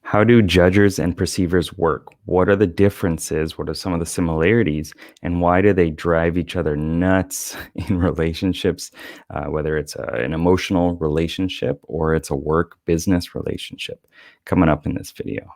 How do judgers and perceivers work? What are the differences? What are some of the similarities? And why do they drive each other nuts in relationships, whether it's an emotional relationship or it's a work business relationship? Coming up in this video.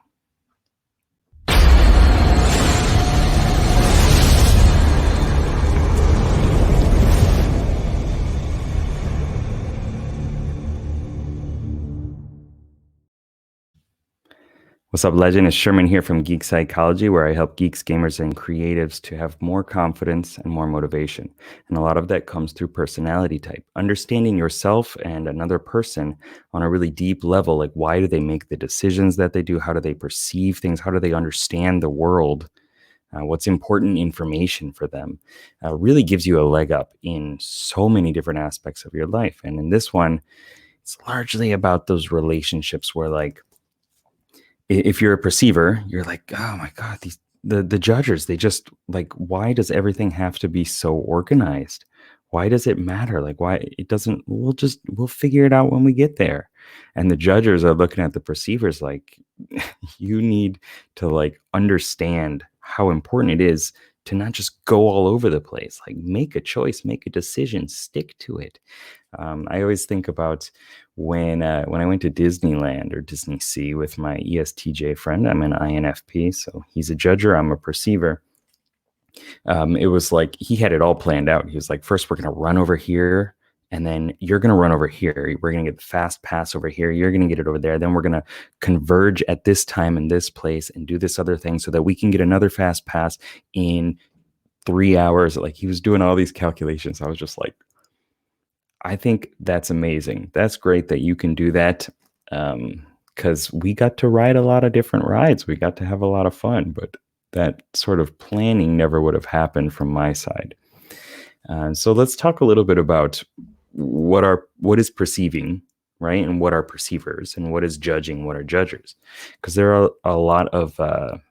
What's up, legend? It's Sherman here from Geek Psychology, where I help geeks, gamers, and creatives to have more confidence and more motivation. And a lot of that comes through personality type. Understanding yourself and another person on a really deep level, like why do they make the decisions that they do? How do they perceive things? How do they understand the world? What's important information for them really gives you a leg up in so many different aspects of your life. And in this one, it's largely about those relationships where, like, if you're a perceiver, you're like, oh my God, the judges, they just like, why does everything have to be so organized? Why does it matter? Like, why it doesn't, we'll figure it out when we get there. And the judges are looking at the perceivers like, you need to like understand how important it is to not just go all over the place, like make a choice, make a decision, stick to it. I always think about when I went to Disneyland or Disney Sea with my ESTJ friend. I'm an INFP, so he's a judger, I'm a perceiver. It was like he had it all planned out. He was like, first we're going to run over here, and then you're going to run over here. We're going to get the fast pass over here. You're going to get it over there. Then we're going to converge at this time in this place and do this other thing so that we can get another fast pass in 3 hours. Like, he was doing all these calculations. I was just like, I think that's amazing. That's great that you can do that, because we got to ride a lot of different rides. We got to have a lot of fun, but that sort of planning never would have happened from my side. So let's talk a little bit about what is perceiving, right? And what are perceivers, and what is judging, what are judgers? Because there are a lot of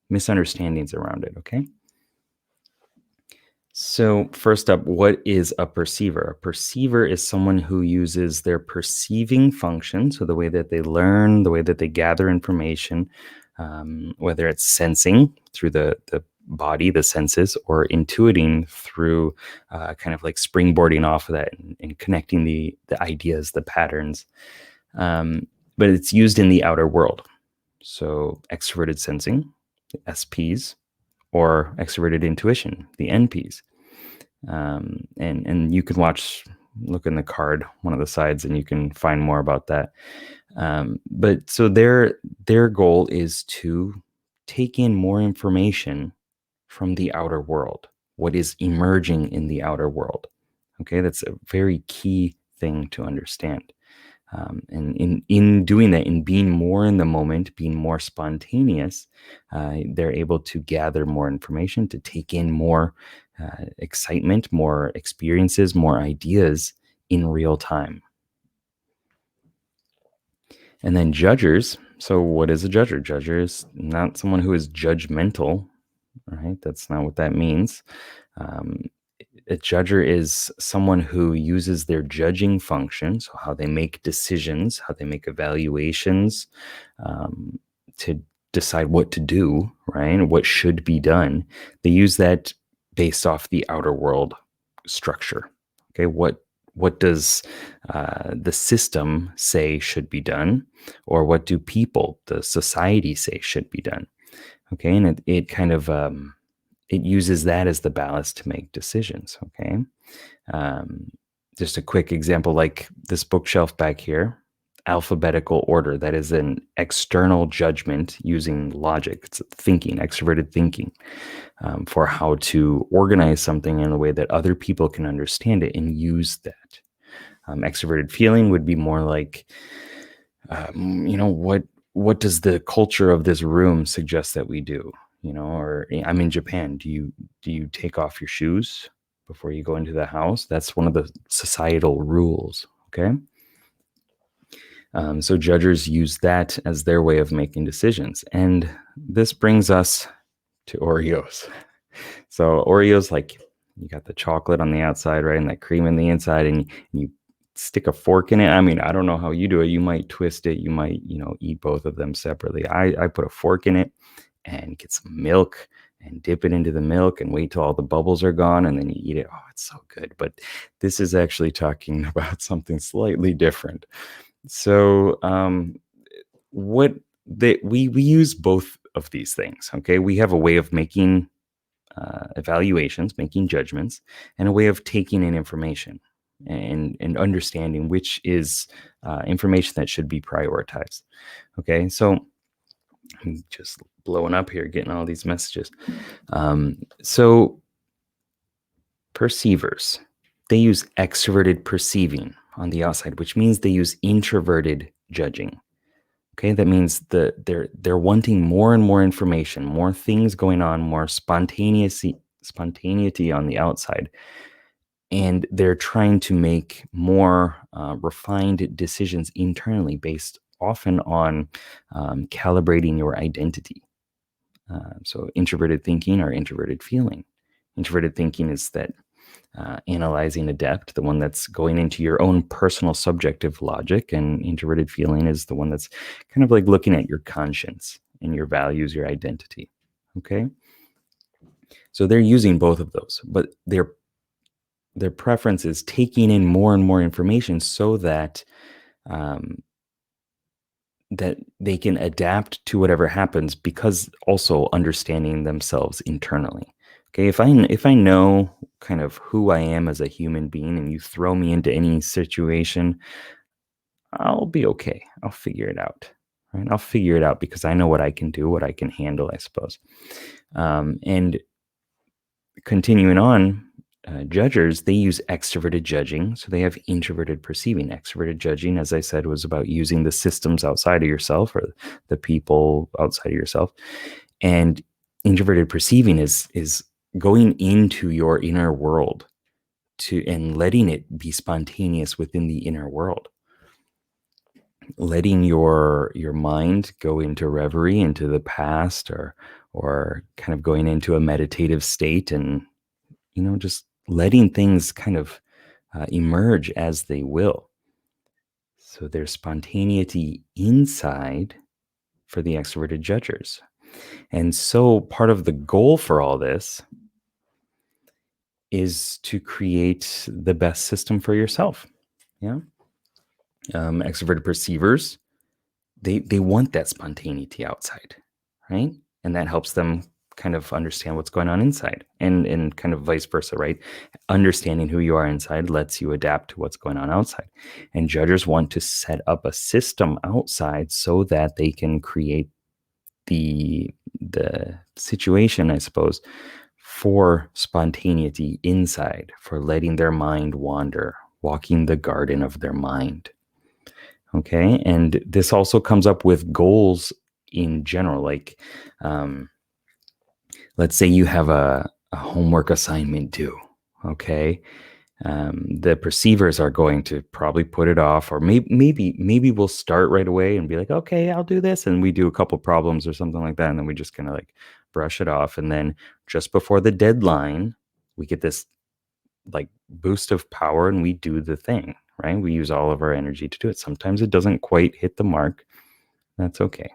misunderstandings around it, okay? So first up, what is a perceiver? A perceiver is someone who uses their perceiving function, so the way that they learn, the way that they gather information, whether it's sensing through the body, the senses, or intuiting through kind of like springboarding off of that and connecting the ideas, the patterns. But it's used in the outer world. So extroverted sensing, the SPs, or extroverted intuition, the NPs. And you can look in the card, one of the sides, and you can find more about that. But so their goal is to take in more information from the outer world, what is emerging in the outer world. Okay, that's a very key thing to understand. And in doing that, in being more in the moment, being more spontaneous, they're able to gather more information, to take in more excitement, more experiences, more ideas in real time. And then judgers. So what is a judger? Judger is not someone who is judgmental, right? That's not what that means. A judger is someone who uses their judging function, so how they make decisions, how they make evaluations, to decide what to do, right? What should be done. They use that based off the outer world structure. Okay, what does the system say should be done, or what do people, the society, say should be done? Okay, and it kind of it uses that as the ballast to make decisions. Okay, just a quick example, like this bookshelf back here, alphabetical order. That is an external judgment using logic. It's thinking, extroverted thinking, for how to organize something in a way that other people can understand it and use that. Extroverted feeling would be more like, what does the culture of this room suggest that we do? Or I'm in Japan. Do you take off your shoes before you go into the house? That's one of the societal rules. Okay. So judges use that as their way of making decisions. And this brings us to Oreos. So Oreos, like, you got the chocolate on the outside, right? And that cream in the inside, and you stick a fork in it. I mean, I don't know how you do it. You might twist it. You might, eat both of them separately. I put a fork in it and get some milk and dip it into the milk and wait till all the bubbles are gone and then you eat it. Oh, it's so good. But this is actually talking about something slightly different. So, what we use both of these things. Okay, we have a way of making evaluations, making judgments, and a way of taking in information and understanding which is information that should be prioritized. Okay, so I'm just blowing up here, getting all these messages. So perceivers, they use extroverted perceiving on the outside, which means they use introverted judging. Okay, that means they're wanting more and more information, more things going on, more spontaneity on the outside, and they're trying to make more refined decisions internally, based often on calibrating your identity. So, introverted thinking or introverted feeling. Introverted thinking is that analyzing a depth, the one that's going into your own personal subjective logic, and introverted feeling is the one that's kind of like looking at your conscience and your values, your identity. Okay, so they're using both of those, but their preference is taking in more and more information so that um, that they can adapt to whatever happens, because also understanding themselves internally. Okay, if I know kind of who I am as a human being and you throw me into any situation, I'll be okay. I'll figure it out. Right? I'll figure it out because I know what I can do, what I can handle, I suppose. And continuing on, judgers, they use extroverted judging. So they have introverted perceiving. Extroverted judging, as I said, was about using the systems outside of yourself or the people outside of yourself. And introverted perceiving is going into your inner world and letting it be spontaneous within the inner world, letting your mind go into reverie, into the past, or kind of going into a meditative state, and just letting things kind of emerge as they will. So there's spontaneity inside for the extroverted judgers. And so part of the goal for all this is to create the best system for yourself. Yeah. Extroverted perceivers, they want that spontaneity outside, right? And that helps them kind of understand what's going on inside, and kind of vice versa, right? Understanding who you are inside lets you adapt to what's going on outside. And judges want to set up a system outside so that they can create the situation, I suppose, for spontaneity inside, for letting their mind wander, walking the garden of their mind. Okay. And this also comes up with goals in general. Like, let's say you have a homework assignment due. Okay. The perceivers are going to probably put it off, or maybe we'll start right away and be like, okay, I'll do this. And we do a couple problems or something like that. And then we just kind of like brush it off. And then just before the deadline, we get this like boost of power and we do the thing, right? We use all of our energy to do it. Sometimes it doesn't quite hit the mark. That's okay.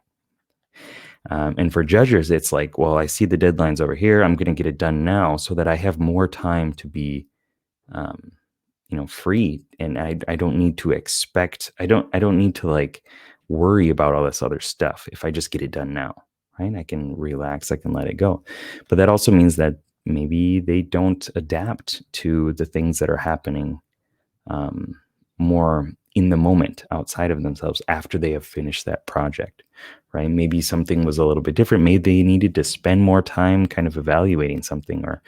And for judges, it's like, well, I see the deadlines over here. I'm going to get it done now so that I have more time to be, um, free. And I don't need to expect, I don't need to like worry about all this other stuff. If I just get it done now, right? I can relax, I can let it go. But that also means that maybe they don't adapt to the things that are happening more in the moment outside of themselves after they have finished that project, right? Maybe something was a little bit different. Maybe they needed to spend more time kind of evaluating something, or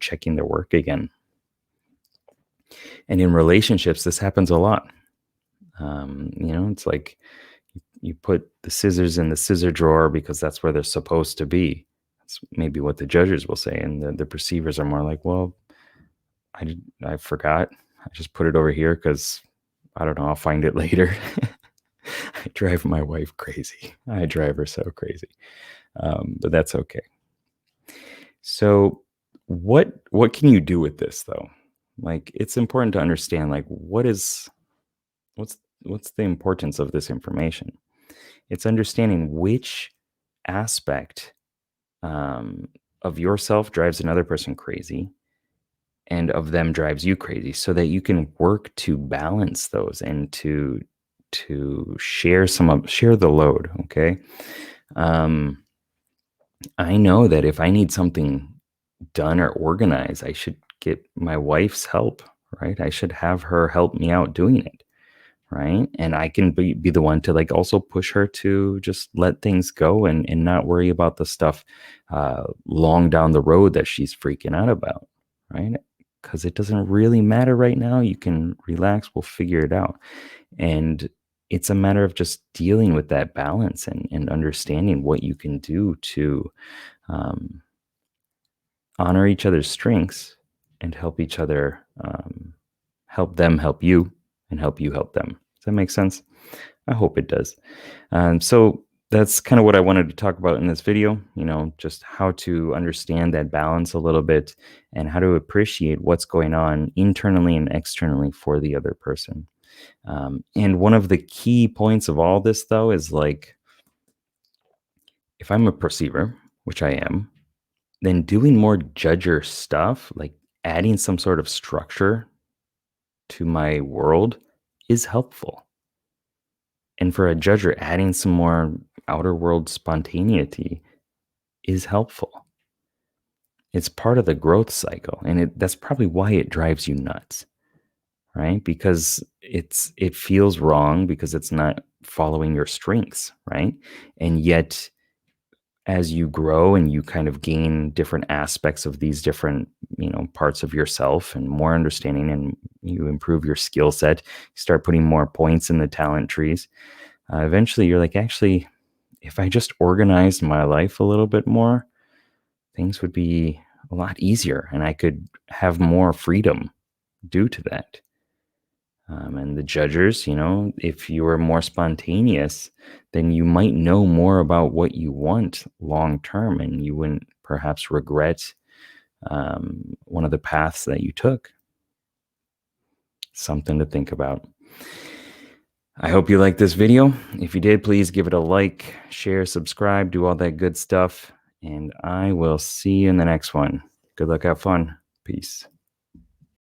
checking their work again. And in relationships, this happens a lot. It's like you put the scissors in the scissor drawer because that's where they're supposed to be. That's maybe what the judges will say. And the perceivers are more like, well, I forgot. I just put it over here because I don't know, I'll find it later. I drive my wife crazy. I drive her so crazy. But that's okay. So what can you do with this though? Like, it's important to understand, like, what is what's the importance of this information? It's understanding which aspect um, of yourself drives another person crazy, and of them drives you crazy, so that you can work to balance those and to share the load. Okay. um I know that if I need something done or organized, I should get my wife's help, right? I should have her help me out doing it, right? And I can be the one to like also push her to just let things go and not worry about the stuff long down the road that she's freaking out about, right? Because it doesn't really matter right now. You can relax, we'll figure it out. And it's a matter of just dealing with that balance and understanding what you can do to um, honor each other's strengths and help each other, help them help you, and help you help them. Does that make sense? I hope it does. So that's kind of what I wanted to talk about in this video, just how to understand that balance a little bit and how to appreciate what's going on internally and externally for the other person. And one of the key points of all this, though, is like, if I'm a perceiver, which I am, then doing more judger stuff, like adding some sort of structure to my world, is helpful. And for a judger, adding some more outer world spontaneity is helpful. It's part of the growth cycle. And that's probably why it drives you nuts, right? Because it feels wrong because it's not following your strengths, right? And yet, as you grow and you kind of gain different aspects of these different, parts of yourself and more understanding, and you improve your skill set, you start putting more points in the talent trees. Eventually you're like, actually, if I just organized my life a little bit more, things would be a lot easier and I could have more freedom due to that. And the judgers, if you were more spontaneous, then you might know more about what you want long term, and you wouldn't perhaps regret one of the paths that you took. Something to think about. I hope you liked this video. If you did, please give it a like, share, subscribe, do all that good stuff. And I will see you in the next one. Good luck, have fun. Peace.